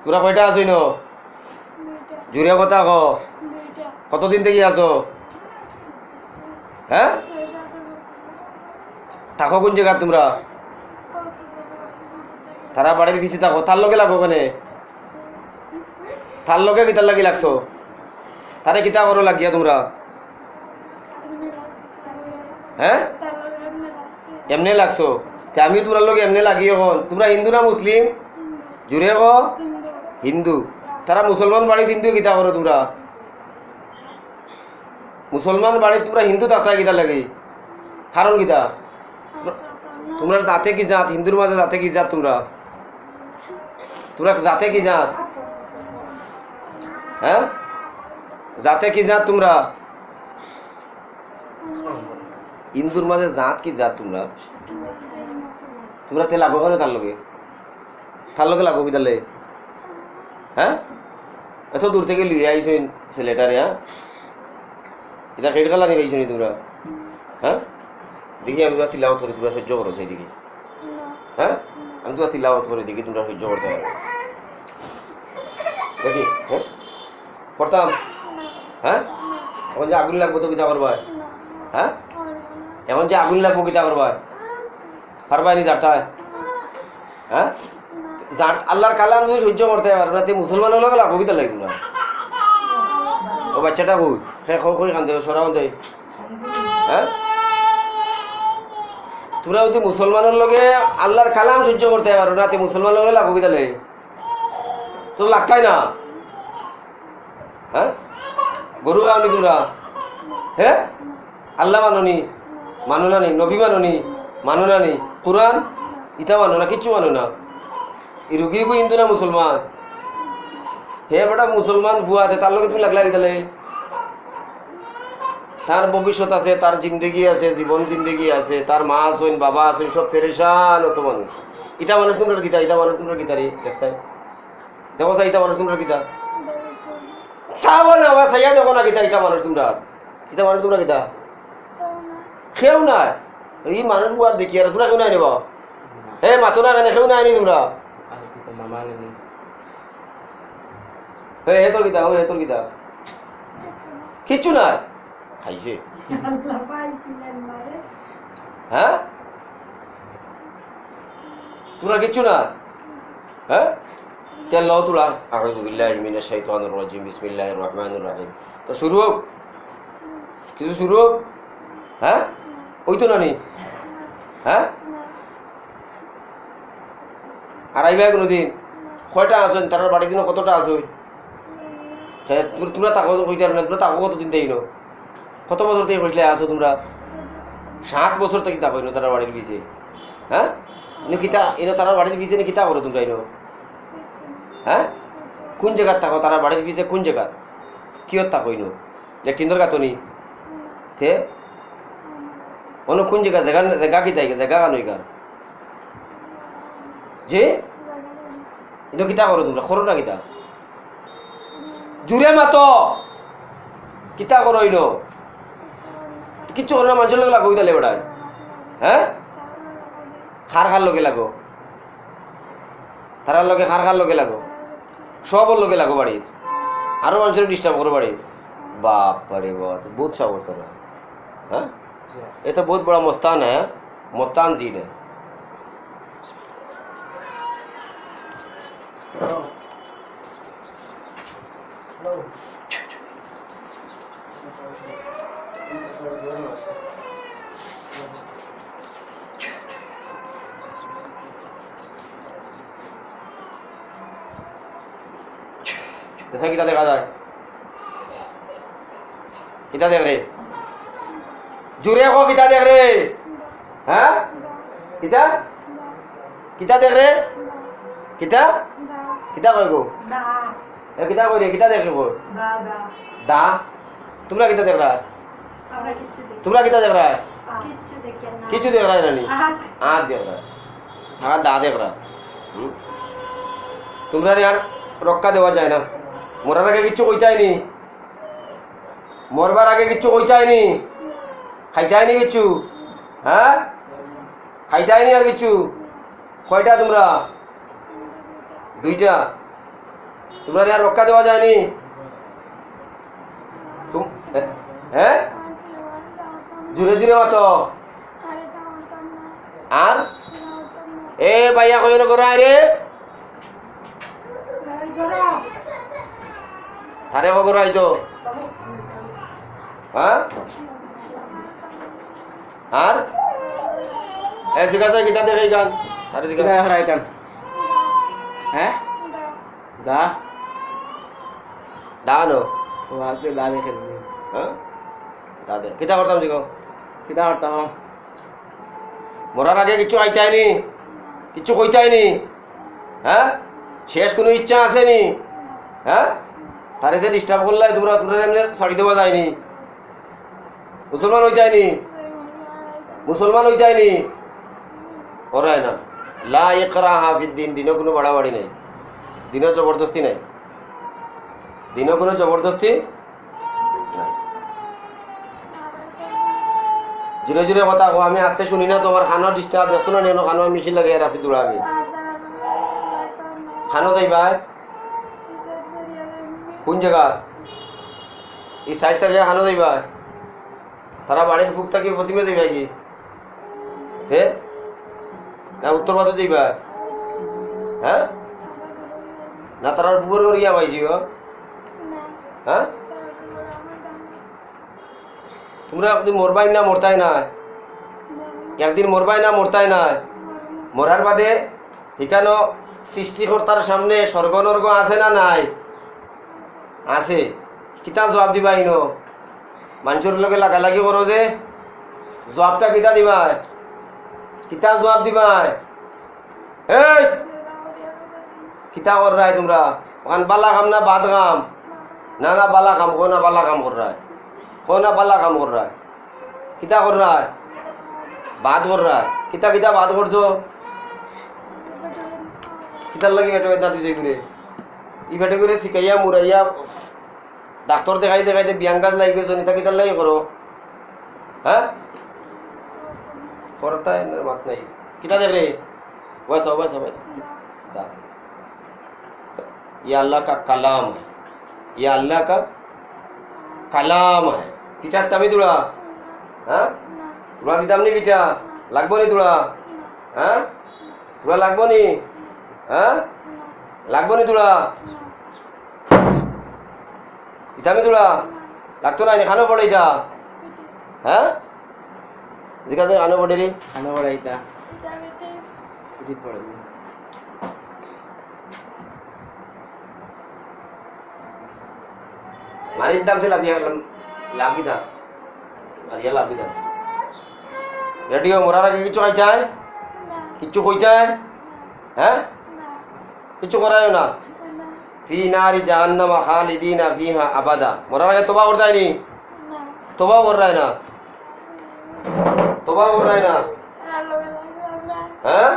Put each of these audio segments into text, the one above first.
তোরা কয়টা আছই ন? জুড়ে কথা ক। কতদিন থেকে আছো? হ্যাঁ, থাকো কোন জায়গা তোমরা? তারা বাড়ির পিছিয়ে থাকো, তার লগে লাগো কেনে? তার লগে কিতার লাগি লাগছো? তারে কিতা করো লাগিয়া তোমরা? হ্যাঁ, এমনি লাগছো? আমি তোমরা লগে এমনি লাগি এখন। তোমরা হিন্দু না মুসলিম? জুড়ে ক। হিন্দু। তারা মুসলমান বাড়িতে হিন্দু কিতা করো তোমরা? মুসলমান বাড়ি তোমরা হিন্দু তাতা কিতা লাগে? কারণ কিতা? তোমরা জাতে কি জাত? হিন্দুর মাঝে জাতে কি জাত তোমরা? তোমরা জাতে কি জাত? হ্যাঁ, জাতে কি জাত তোমরা? হিন্দুর মাঝে জাত কি জাত তোমরা? তোমরা তে লাগো কেন তার লগে? তার লগে লাগো কি তাহলে? হ্যাঁ, এত দূর থেকে লিয়ে আইসেন ছেলেটারে। হ্যাঁ, এটা খেট খেলা নিয়ে আইসনি তোমরা? হ্যাঁ, দেখি আমি তোরা তিলাওয়াত করি, তোমরা সহ্য করো সেই দিকে। হ্যাঁ, আমি তোরা তিলাওয়াত করে দেখি তোমরা সহ্য করতে পারো দেখি। হ্যাঁ, করতাম। হ্যাঁ, এখন যে আগুন লাগবো তো কিতা করবা? হ্যাঁ, এখন যে আগুন লাগবো কিতা করবা? পারবা নি যারতায়? হ্যাঁ, যার আল্লাহর কালাম যদি সহ্য করতে পারো না, মুসলমানের লগে লাগবো কিতা লাগে তোমরা? ও বাচ্চাটা কই কই কান্দে সরাও দে। হ্যাঁ, তোমরা যদি মুসলমানের লগে আল্লাহর কালাম সহ্য করতে পারো না, মুসলমানের লগে লাগবো কিতা লাগে? তো লাগতাই না। হ্যাঁ, গরু গাওনি তোমরা? হ্যাঁ, আল্লাহ মাননি? মানো না নি? নবী মাননি? মানো না নি? কোরআন ইটা মানো না? কিচ্ছু মানো না? এই রুগী হিন্দু না মুসলমান? হে বেটা মুসলমান ভুয়া আছে, তার লগে তুমি লাগলা গেলে? তার ভবিষ্যৎ আছে, তার জিন্দগি আছে, জীবন জিন্দগি আছে, তার মা আছেন, বাবা আছেন, সব পেরেশান অত মানুষ। ইটা মানুষ তোমরা কিতা? ইটা মানুষ তোমরা কিতা রে? দেখো সাই ইটা মানুষ তোমরা কিতা? চাও না বা সাইয়া দেখো না কিতা? ইটা মানুষ তোমরা? ইটা মানুষ তোমরা কিতা? খেও না। এই মানুষ বুয়া দেখি আর তোমরা কেউ নাই নেবা? হে মাতো না কেন কেউ নাই নি তোমরা? হে তোর কিতা? ও তোর কিতা? কিচ্ছু নাই খাইছে। হ্যাঁ, তোমরা কিচ্ছু না? হ্যাঁ, তেল লও তোরা। আউযু বিল্লাহি মিনাশ শাইতানির রাজিম, বিসমিল্লাহির রহমানির রহিম। তো শুরু হোক, কিছু শুরু হোক। হ্যাঁ, ওই তো নানি। হ্যাঁ, আর আইবা কোনোদিন? কয়টা আসেন তার বাড়ি দিন? কতটা আসুন? তোমরা তাকো কইতে না? তোমরা তাকো কতদিন দেই ন? কত বছর থেকে কইলে আসো তোমরা? 7 বছর থেকে তাকো ইনো তারা বাড়ির পিছে। হ্যাঁ, ইনো কিতা ইনো তারা বাড়ির পিছে নি কিতা করো তোমরা ইনো? হ্যাঁ, কোন জায়গার থাকো তারা বাড়ির পিছে? কোন জায়গা কিয়ত থাকো ইনো? লেট্রিনদের গাতনি তে অন্য কোন জায়গা? জায়গা জায়গা কি তাই? জায়গা কানো ইকার যে ইনো কিতা করো তোমরা? করো না কিতা? জুড়ে মাতো কিতা করো ইনো? কিচ্ছু করো না? মানুষের লোক লাগো কিতা লেবড়ায়? হ্যাঁ, খার লগে লাগো? তারার লগে খার লগে লাগো? সবর লগে লাগো বাড়ির? আরো মানুষের ডিস্টার্ব করো বাড়ির? বাপরে বাপ, বহুত সাহস তোরা। হ্যাঁ, ये तो बहुत बड़ा मस्तान है, मस्तान जीन है। जैसा कितना देखा जाए? कितना देख रहे? जुरे को कितना देख रहे? हाँ, कितना कितना देख रहे? कितना कितना कोई को? कितना कोई कितना देख रहे? दा तुम्हारा कितना देख रहा है? तुम्हारा कितना देख रहा है? किच्छु देख रहा है नहीं? आँख देख रहा है, थारा दा देख रहा है। तुम्हारा यार रक्का देवा जाए ना? मरार आगे किच्छु কইতাই নি? মরবার আগে কিচ্ছু কইতাই নি? খাইতাই নি কিচ্ছু? হ্যাঁ, খাইতাই নি আর কিচ্ছু? কয়টা তোমরা? 2টা। তোমরা আর রক্ষা দেওয়া যায়নি হ্যাঁ জুড়ে জুড়ে মতো আর এ ভাইয়া কই করো আরে আরে বগর আইতো হ্যাঁ আর এ জিজ্ঞাসা কিতা দেখে গান আরে জিজ্ঞাসা হারাই কান হ্যাঁ দা দানো ওকে দা দেখে দিই হ্যাঁ দাদে কিতা করতাম জিগো কিতা করতে হো মরার আগে কিছু আইতাইনি কিছু কইতাইনি হ্যাঁ শেষ কোনো ইচ্ছা আসেনি হ্যাঁ তারে যে ডিস্টার্ব করলাই তোমরা তোমরা এমনি ছাড়ি দেওয়া যায়নি মুসলমান হইতাইনি মুসলমান হইতাইনি ওরাই না লা ইকরাহা ফিদ্দিন দিনও কোনো বাড়াবাড়ি নাই দিনও জবরদস্তি নাই দিনও কোনো জবরদস্তি নাই জুড়ে জুড়ে কথা কো আমি আসতে শুনি না তোমার খানো ডিস্টার্ব দেখছো না নেন খানো মেশিন লাগে রাতে দৌড়া আগে খানো যাইবা কোন জায়গা এই সাইড সাইড খানো যাইবা তারা বাড়ির ফুক থাকি পশ্চিমে যাইবা কি হে না উত্তর পাশে যাইবা হ্যাঁ না তারা ফুকর করে গিয়া পাইছি হ্যাঁ তোমরা একদিন মরবাই না মরতাই না একদিন মরবাই না মরতাই না মরার বাদে এখানো সৃষ্টিকর্তার সামনে স্বর্গ নর্গ আছে না নাই আছে কিতা জবাব দিবা ইনো মানুষের লগে লাগালাগি করো যে জবাবটা কিতা দিবা কিতা জবাব দিবা এই কিতা কর রায় তোমরা ওখান বালা কাম না বাদ কাম না না বালা কাম কো না বালা কাম কর রায় কো না বালা কাম কর রায় কিতা কর রায় বাদ কর রায় কিতা কিতা বাদ করছো কিতার লাগে পেটে বেদনা দিছে ঘুরে ই পেটে করে শিখাইয়া মুরাইয়া ডাক্তার দেখাই দেখাইতে বিয়ান গাছ লাগি গেছো নিতা কিতার লাগে করো হ্যাঁ করতা মাত নাই কিতা দেখ রে বস বস বস ये अल्लाह का कलाम है ये अल्लाह का कलाम है किता तमी तुला हाँ तुला दिताम नी बिटा लागबो नी तुला हाँ तुला लागबो नी हाँ लागबो नी तुला इतामी तुला लागतो ना खानो पड़े इता हाँ जिका से खानो पड़े रे खानो पड़ा इता उचित पड़े मारी दाम से लागी दा मारिया लागी दा रेडियो मोरारा के किच्छु खाइता है किच्छु खोइता है हैं किच्छु करायो ना फी नारी जहन्नम खालिदीना फीहा अबदा मोरारा के तौबा करता है नहीं तौबा कर रहा है ना तौबा कर रहा है ना हैं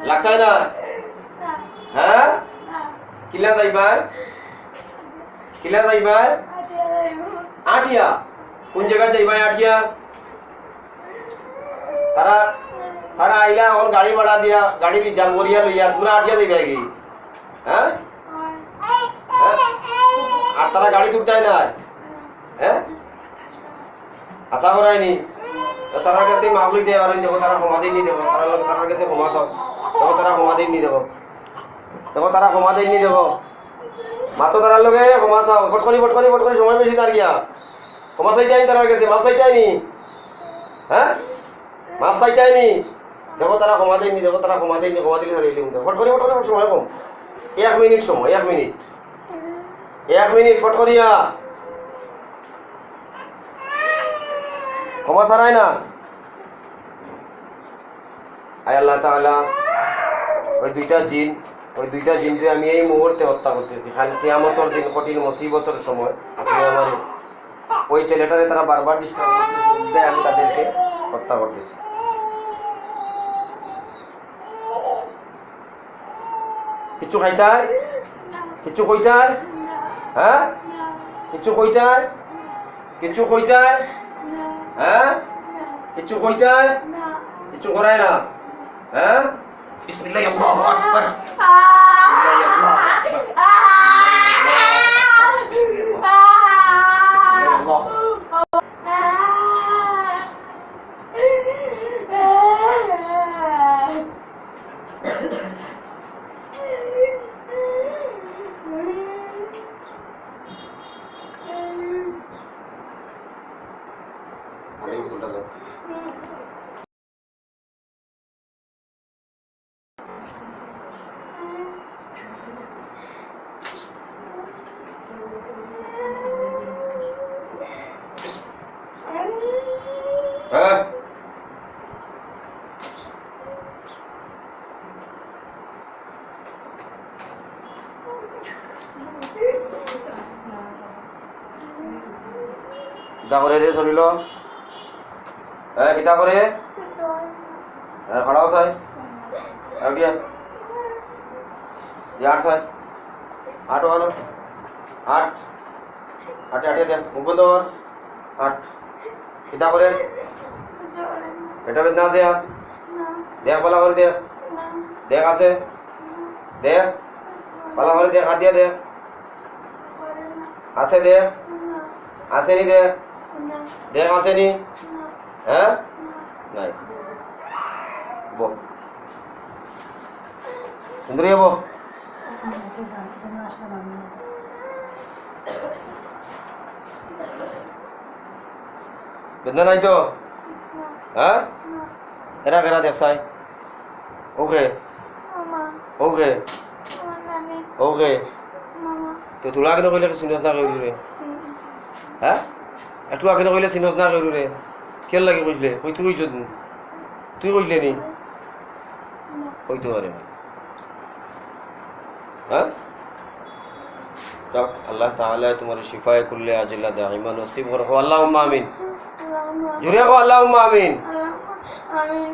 लगता है ना हैं किला जाइबा किला जाइबा आठिया কোন জায়গা যাইবা আঠিয়া তারা তারা আইলা এখন গাড়ি ভাড়া দিয়া গাড়ি রিজার্ভ করিয়া লইয়া তোমরা আঠিয়া যাইবা কি হ্যাঁ আর তারা গাড়ি তুলতাই না হ্যাঁ আশা করায়নি তারা কাছে মাগলি দিয়ে পারেন দেখো তারা ক্ষমা দিয়ে নি দেবো তারা লোক তার কাছে ক্ষমা চাও দেখো তারা ক্ষমা দিয়ে নি দেবো দেখো তারা ক্ষমা দিয়ে নি দেবো মাতো তারার লগে ক্ষমা চাও ফট করি সময় বেশি তার গিয়া ক্ষমা চাইতাই তারার কাছে মাপ চাইতাইনি হ্যাঁ মাপ চাইতাইনি দেখো তারা ক্ষমা দেয়নি দেখো তারা ক্ষমা দেয়নি ক্ষমা দিলে হারিয়ে দিলাম ফট করি সময় কম 1 মিনিট সময় 1 মিনিট ফট করিয়া ক্ষমা ছাড়াই না আয় আল্লাহ তাআলা ওই দুইটা জিনকে আমি এই মুহূর্তে হত্যা করতেছি খালি কিয়ামতের দিন কঠিন মুসিবতের সময় আপনি আমার ওই ছেলেটারে তারা বারবার ডিস্টার্ব করতেছে আমি তাদেরকে হত্যা করতেছি কিছু খাইতায় কিছু কইতায় হ্যাঁ কিছু কইতায় কিছু কইতায় হ্যাঁ কিছু কইতায় কিছু করায় না হ্যাঁ বিসমিল্লাহ আল্লাহু আকবার কিতা করে রে শরীর কিতা করে খাড়াও চাই আর কি আট চাই আট ওখানে আট আটে আটে দেখ মুখ বন্ধ কর আট কিতা করে এটা বেদনা আছে দেখ পালা করে দেখ দেখ আছে দেখ পালা করে দেখ হাত দিয়া দেখ আছে দেখ আসেনি দেখ দেখ আসেনি হ্যাঁ নাই বো সুন্দরী বো বেদনা নাই তো হ্যাঁ এরা কেরা দেখছাই ওকে ওকে ওকে তো তোরা কেন কইলে চিনস না কইলু রে হ্যাঁ একটু আগে কইলে চিনস না কইলু রে কেন লাগে কইলে কই তুই কইছ তুই কইলে নি কইতে পারে না হ্যাঁ আল্লাহ তাআলা তোমার শিফায়ে কুল্লি আজিলা দাইমা নসিব করো আল্লাহুম্মা আমিন জুরে কো আল্লাহুম্মা আমিন আমিন